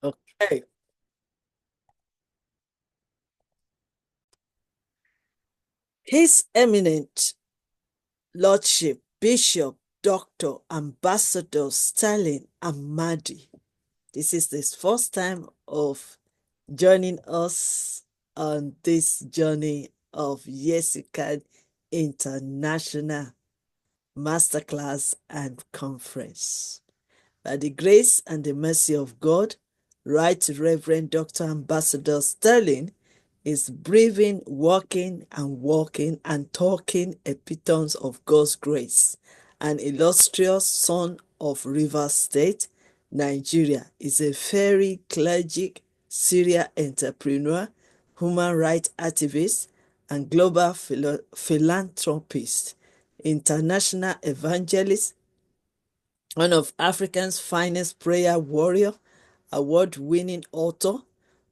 Okay. His Eminent Lordship, Bishop, Dr. Ambassador Stanley Amadi. This is his first time of joining us on this journey of YYCI International Masterclass and Conference. By the grace and the mercy of God, Right Reverend Dr. Ambassador Sterling is breathing, walking and talking epitomes of God's grace. An illustrious son of Rivers State, Nigeria, is a very clergy, serial entrepreneur, human rights activist, and global philanthropist, international evangelist, one of Africa's finest prayer warrior, award-winning author,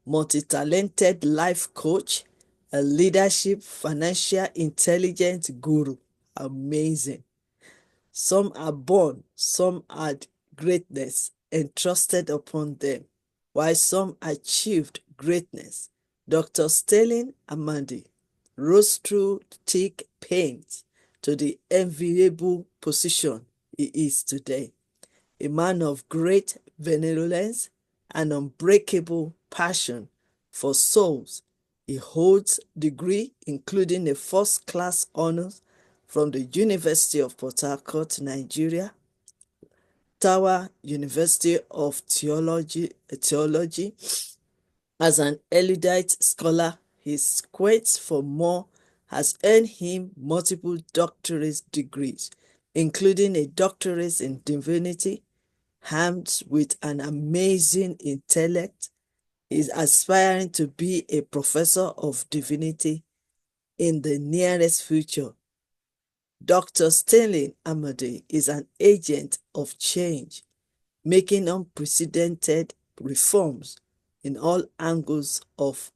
multi-talented life coach, a leadership financial intelligence guru. Amazing. Some are born, some had greatness entrusted upon them, while some achieved greatness. Dr. Sterling Amadi rose through thick pains to the enviable position he is today. A man of great benevolence and unbreakable passion for souls. He holds degree including a first-class honors from the University of Port Harcourt, Nigeria, Tower University of Theology. As an erudite scholar, his quest for more has earned him multiple doctorate degrees, including a doctorate in divinity. Armed with an amazing intellect, is aspiring to be a professor of divinity in the nearest future. Dr. Stanley Amadi is an agent of change, making unprecedented reforms in all angles of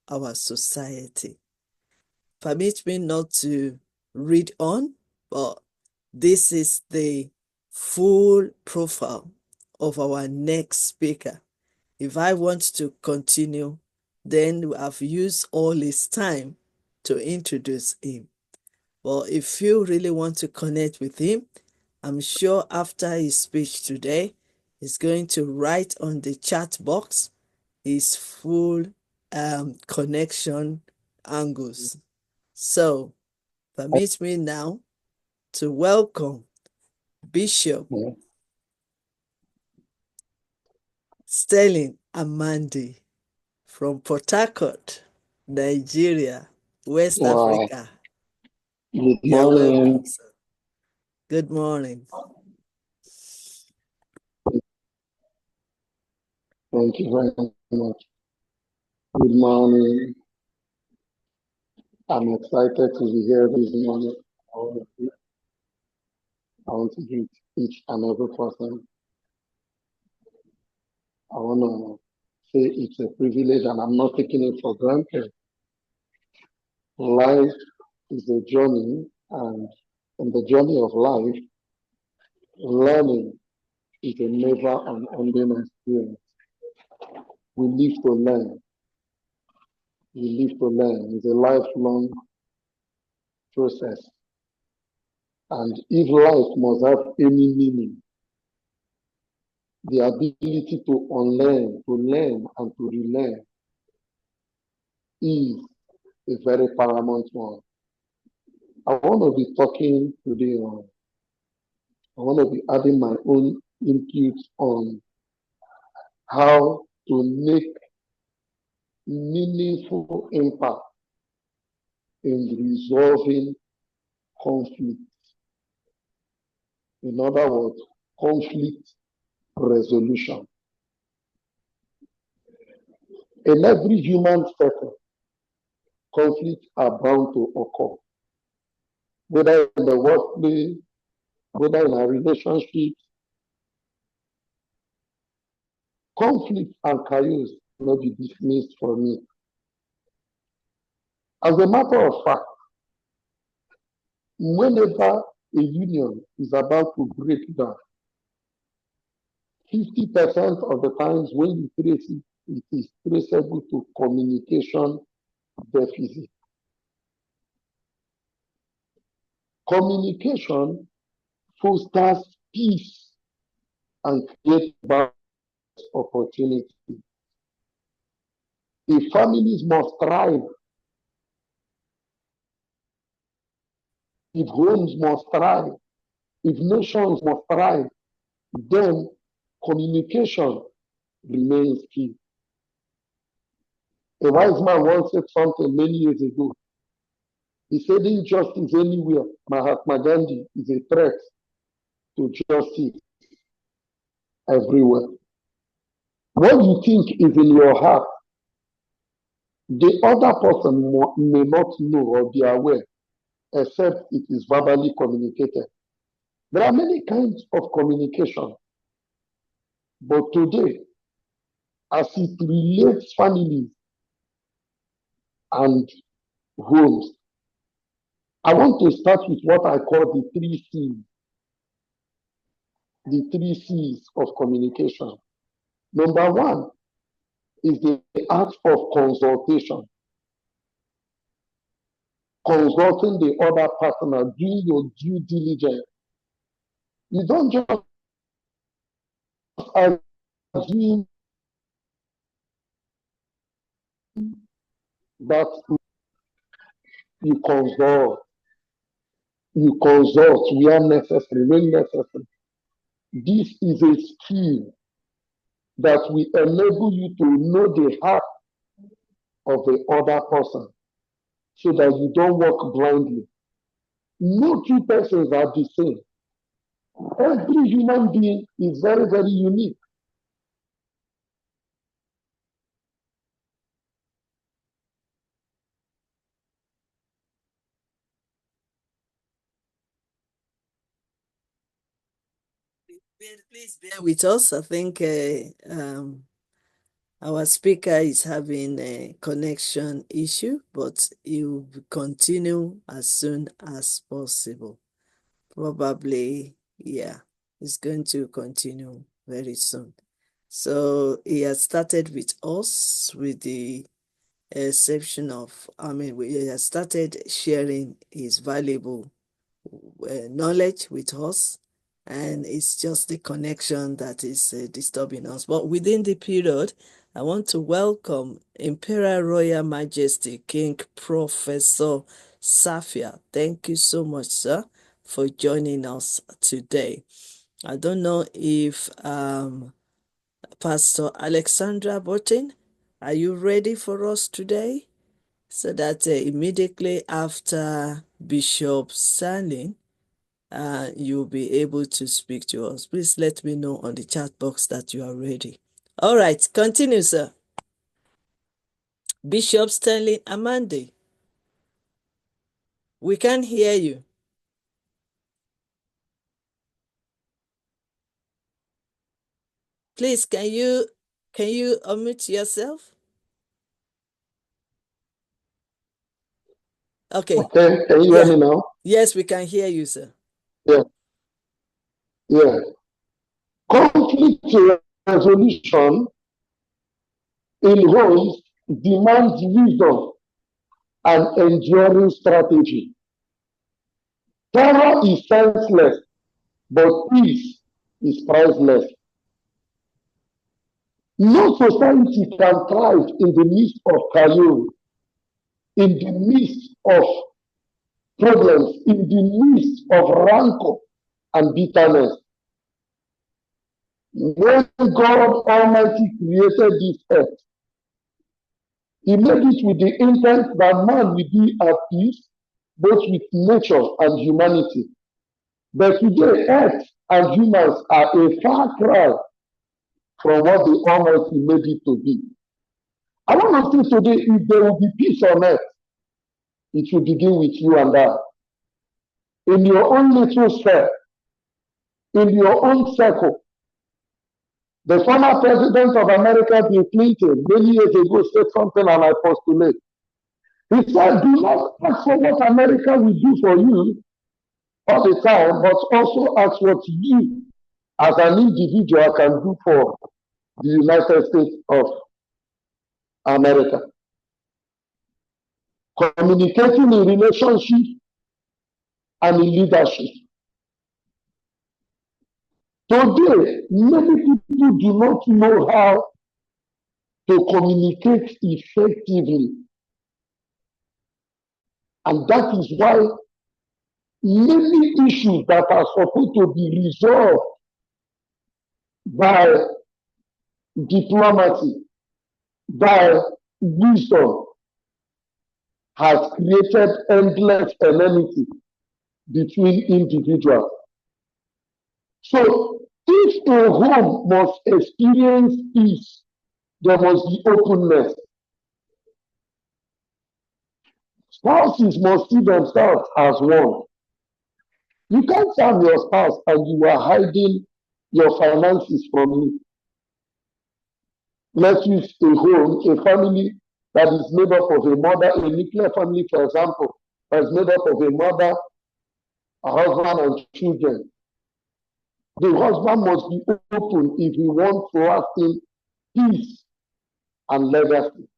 our society. Permit me not to read on, but this is the full profile of our next speaker. If I want to continue, then I've used all his time to introduce him. Well, if you really want to connect with him, I'm sure after his speech today, he's going to write on the chat box his full connection angles. So, permit me now to welcome Bishop Sterling Amadi from Port Harcourt, Nigeria, West Africa. Good You're morning. welcome, sir. Good morning. Thank you very much. Good morning. I'm excited to be here this morning. I want to greet each and every person. I want to say it's a privilege and I'm not taking it for granted. Life is a journey, and in the journey of life, learning is a never ending experience. We live to learn. We live to learn. It's a lifelong process. And if life must have any meaning, the ability to unlearn, to learn, and to relearn is a very paramount one. I want to be talking today on, I want to be adding my own input on how to make meaningful impact in resolving conflict. In other words, conflict resolution. In every human setting, conflicts are bound to occur, whether in the workplace, whether in our relationships. Conflict and chaos cannot be dismissed from me. As a matter of fact, whenever a union is about to break down, 50% of the times when you trace it, it is traceable to communication deficit. Communication fosters peace and creates opportunity. If families must thrive, if homes must thrive, if nations must thrive, then communication remains key. A wise man once said something many years ago. He said, injustice anywhere, Mahatma Gandhi, is a threat to justice everywhere. What you think is in your heart, the other person may not know or be aware, except it is verbally communicated. There are many kinds of communication, but today, as it relates families and homes, I want to start with what I call the three C's. The three C's of communication. Number one is the act of consultation. Consulting the other partner, doing your due diligence. You don't just assume that you consult. You consult where necessary, when necessary. This is a skill that will enable you to know the heart of the other person so that you don't walk blindly. No two persons are the same. Every human being is very, very unique. Please bear with us. I think our speaker is having a connection issue, but he will continue as soon as possible. Probably, yeah, he's going to continue very soon. So he has started with us with the exception of, he has started sharing his valuable knowledge with us, and it's just the connection that is disturbing us. But within the period, I want to welcome Imperial Royal Majesty King Professor Safia. Thank you so much, sir, for joining us today. I don't know if Pastor Alexandra Botin, are you ready for us today? So that immediately after Bishop Stanley, you'll be able to speak to us. Please let me know on the chat box that you are ready. All right, continue, sir. Bishop Stanley Amadi, we can hear you. Please, can you unmute yourself? Okay. Okay, can you hear Yeah. me now? Yes, we can hear you, sir. Yeah, yeah. Conflict resolution in homes demands wisdom and enduring strategy. Terror is senseless, but peace is priceless. No society can thrive in the midst of chaos, in the midst of problems, in the midst of rancor and bitterness. When God Almighty created this earth, He made it with the intent that man will be at peace both with nature and humanity. But today, earth and humans are a far cry from what the Almighty made it to be. I want to say today, if there will be peace on earth, it will begin with you and I. In your own little sphere, in your own circle. The former president of America, Bill Clinton, many years ago said something and I postulate. He said, do not ask for what America will do for you all the time, but also ask what you as an individual can do for the United States of America. Communicating in relationship and in leadership. Today, many people do not know how to communicate effectively. And that is why many issues that are supposed to be resolved by diplomacy, by wisdom, has created endless enmity between individuals. So, if a home must experience peace, there must be openness. Spouses must see themselves as one. You can't harm your spouse and you are hiding your finances from him. Let's use a home, a family that is made up of a mother, a nuclear family, for example, that is made up of a mother, a husband, and children. The husband must be open if he wants to lasting peace and legacy.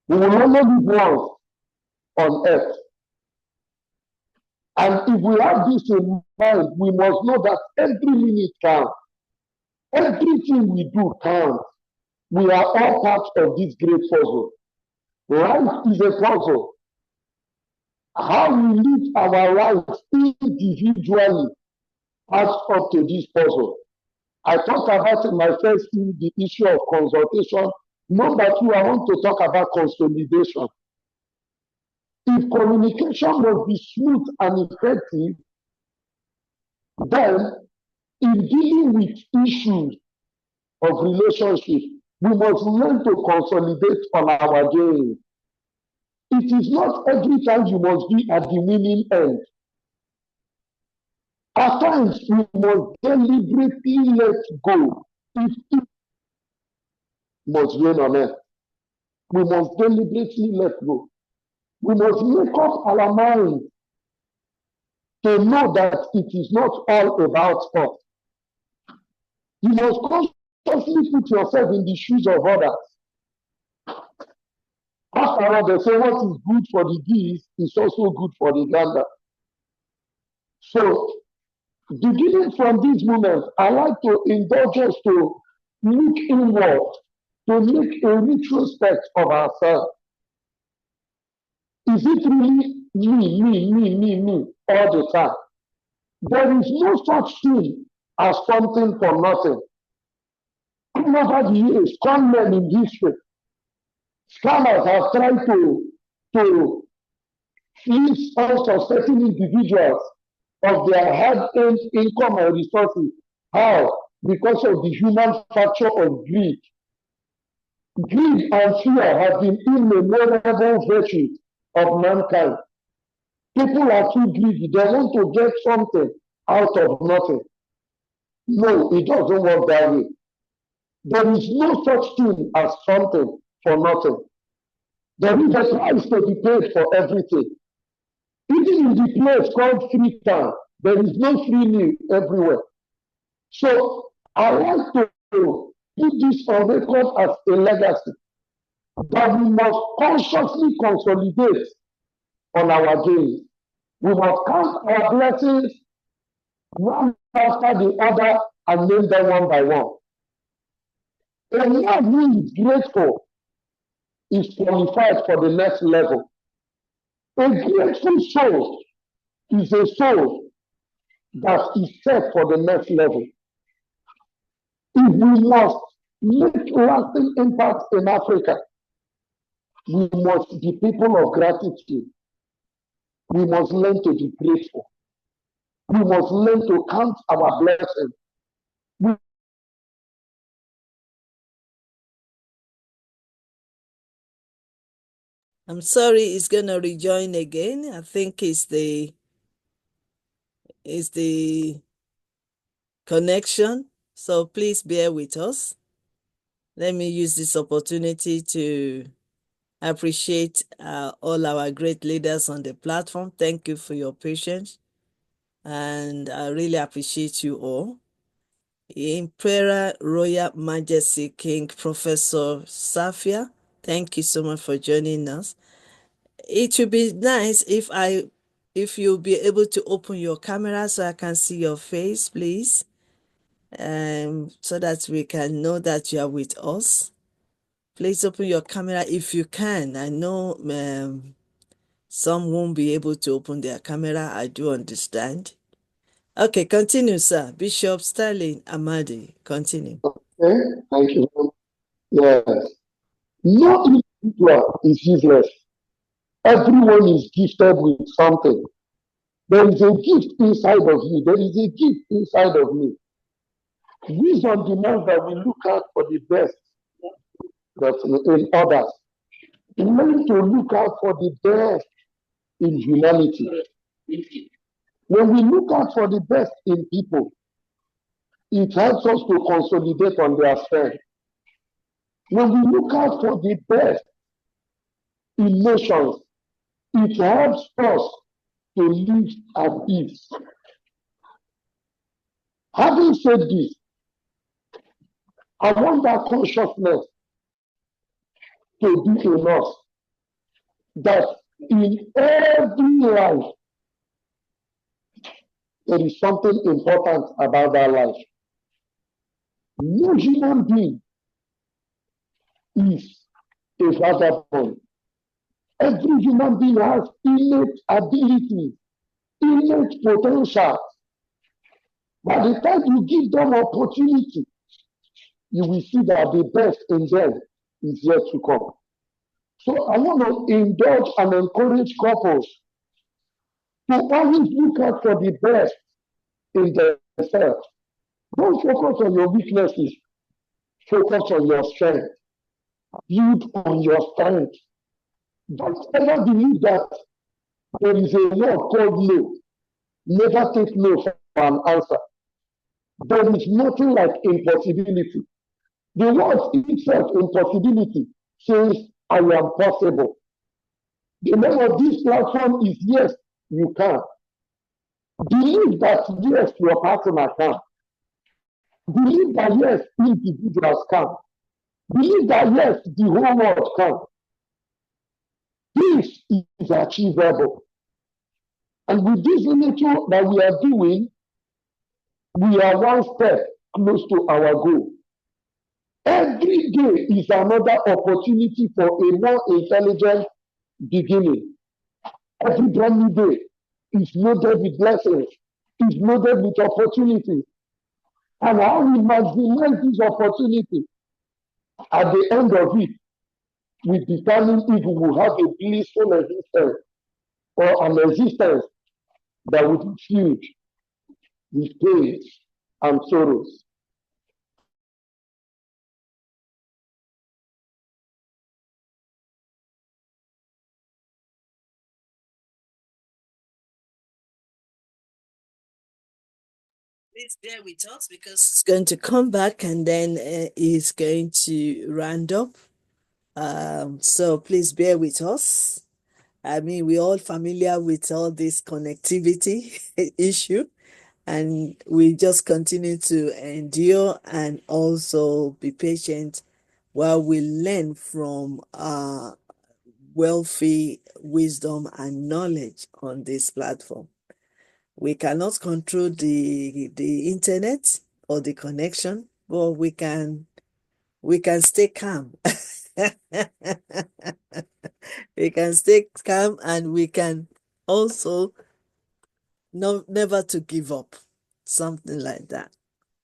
We will only live once on earth. And if we have this in mind, we must know that every minute counts. Everything we do counts. We are all part of this great puzzle. Life is a puzzle. How we live our lives individually adds up to this puzzle. I talked about in my first film the issue of consultation. Number two, I want to talk about consolidation. If communication must be smooth and effective, then in dealing with issues of relationship, we must learn to consolidate on our gains. It is not every time you must be at the winning end. At times, we must deliberately let go if it must rain on earth. We must deliberately let go. We must make up our mind to know that it is not all about us. You must consciously put yourself in the shoes of others. After all, they say what is good for the geese is also good for the gander. So, beginning from this moment, I like to indulge us to look inward, to make a retrospect of ourselves. Is it really me all the time? There is no such thing as something for nothing. All over the years, con men in history, scammers have tried to fleece unsuspecting individuals of their hard-earned income and resources. How? Because of the human factor of greed. Greed and fear have been immemorable virtues of mankind. People are too greedy. They want to get something out of nothing. No, it doesn't work that way. There is no such thing as something for nothing. There is a price to be paid for everything. Even in the place called free town, there is no free meal everywhere. So I like to put this on record as a legacy that we must consciously consolidate on our gains. We must count our blessings one after the other and name them one by one. A man who is grateful is qualified for the next level. A grateful soul is a soul that is set for the next level. If we must make lasting impact in Africa, we must be people of gratitude. We must learn to be grateful. We must learn to count our blessings. We I'm sorry, it's gonna rejoin again. I think it's the connection. So please bear with us. Let me use this opportunity to appreciate all our great leaders on the platform. Thank you for your patience. and I really appreciate you all. Imperial Royal Majesty King Professor Safia, thank you so much for joining us. It would be nice if you'll be able to open your camera so I can see your face, please. So that we can know that you are with us. Please open your camera if you can. I know some won't be able to open their camera. I do understand. Okay, continue, sir. Bishop Stanley Amadi, continue. Okay, thank you. Yes. No individual is useless. Everyone is gifted with something. There is a gift inside of you. There is a gift inside of me. Wisdom demands that we look out for the best that's in others. Learn to look out for the best in humanity. When we look out for the best in people, it helps us to consolidate on their strength. When we look out for the best in nations, it helps us to live at peace. Having said this, I want that consciousness to be in us that in every life, there is something important about that life. No human being is a vagabond. Every human being has innate ability, innate potential. By the time you give them opportunity, you will see that the best in them is yet to come. So I want to indulge and encourage couples to always look out for the best in themselves. Don't focus on your weaknesses, focus on your strength. Build on your strength. Don't ever believe that there is a word called no. Never take no for an answer. There is nothing like impossibility. The word itself, impossibility, says, I am possible. The name of this platform is Yes, You Can. Believe that yes, your partner can. Believe that yes, individuals can. Believe that yes, the whole world can. This is achievable. And with this little that we are doing, we are one step close to our goal. Every day is another opportunity for a more intelligent beginning. Every brand new day is loaded with blessings, is loaded with opportunities. And how we maximize this opportunity at the end of it will determine if we will have a blissful existence or an existence that will be filled with pain and sorrows. Please bear with us because it's going to come back and then it's going to round up. So please bear with us. I mean, we're all familiar with all this connectivity issue, and we just continue to endure and also be patient while we learn from wealthy wisdom and knowledge on this platform. We cannot control the internet or the connection, but we can stay calm. We can stay calm and we can also never to give up, something like that.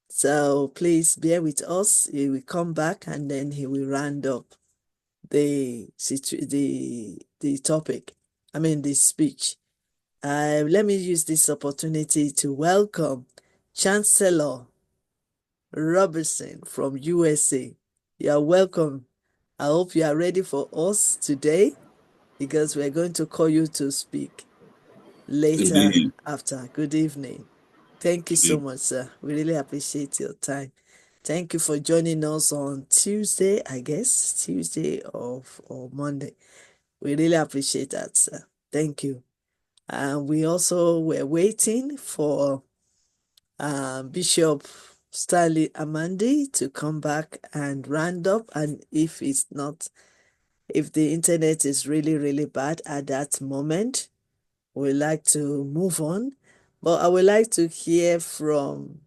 So please bear with us. He will come back and then he will round up the topic. I mean the speech. Let me use this opportunity to welcome Chancellor Robertson from USA. You are welcome. I hope you are ready for us today because we're going to call you to speak later Indeed. after. Good evening. Thank you so Indeed. much, sir. We really appreciate your time. Thank you for joining us on Tuesday, I guess, Tuesday or Monday. We really appreciate that, sir. Thank you. And we also were waiting for Bishop Stanley Amadi to come back and round up. And if it's not, if the internet is really, really bad at that moment, we like to move on. But I would like to hear from